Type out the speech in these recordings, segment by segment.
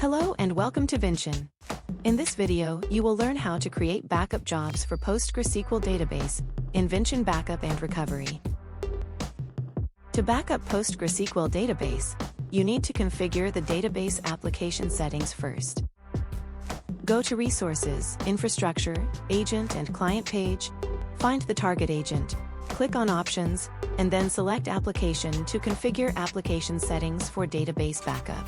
Hello and welcome to Vinchin. In this video, you will learn how to create backup jobs for PostgreSQL database in Vinchin Backup and Recovery. To backup PostgreSQL database, you need to configure the database application settings first. Go to Resources, Infrastructure, Agent and Client page, find the target agent, click on Options, and then select Application to configure application settings for database backup.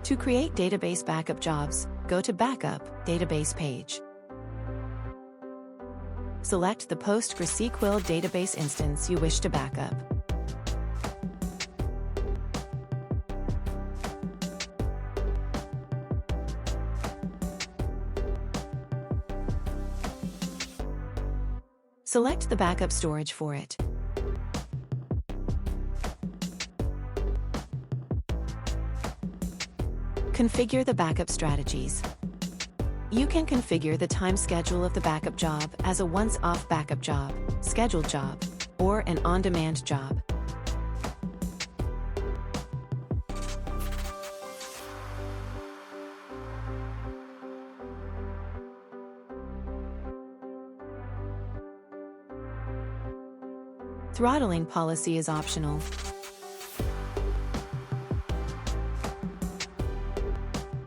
To create database backup jobs, go to Backup, Database page. Select the PostgreSQL database instance you wish to backup. Select the backup storage for it. Configure the backup strategies. You can configure the time schedule of the backup job as a once-off backup job, scheduled job, or an on-demand job. Throttling policy is optional.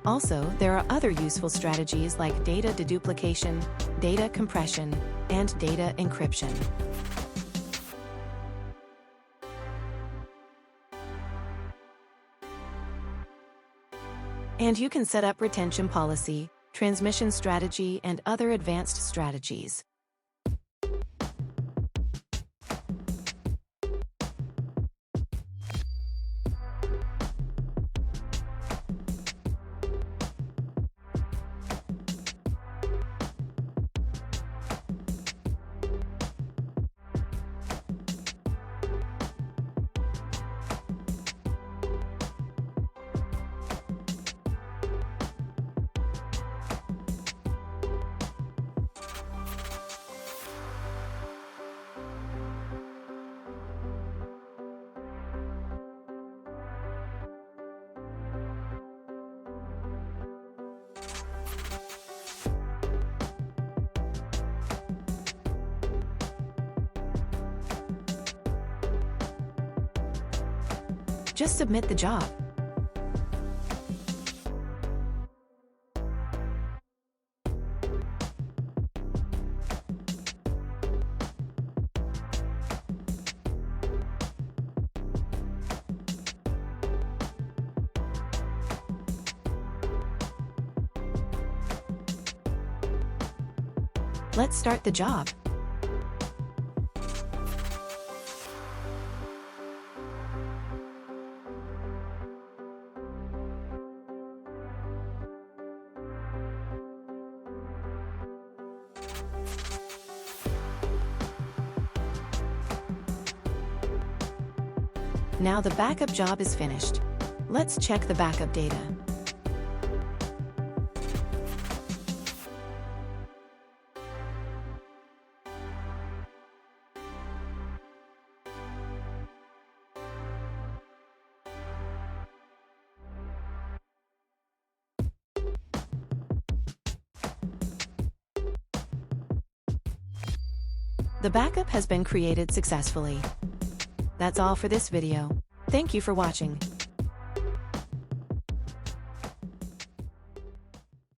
Also, there are other useful strategies like data deduplication, data compression, and data encryption. And you can set up retention policy, transmission strategy, and other advanced strategies. Just submit the job. Let's start the job. Now the backup job is finished. Let's check the backup data. The backup has been created successfully. That's all for this video. Thank you for watching.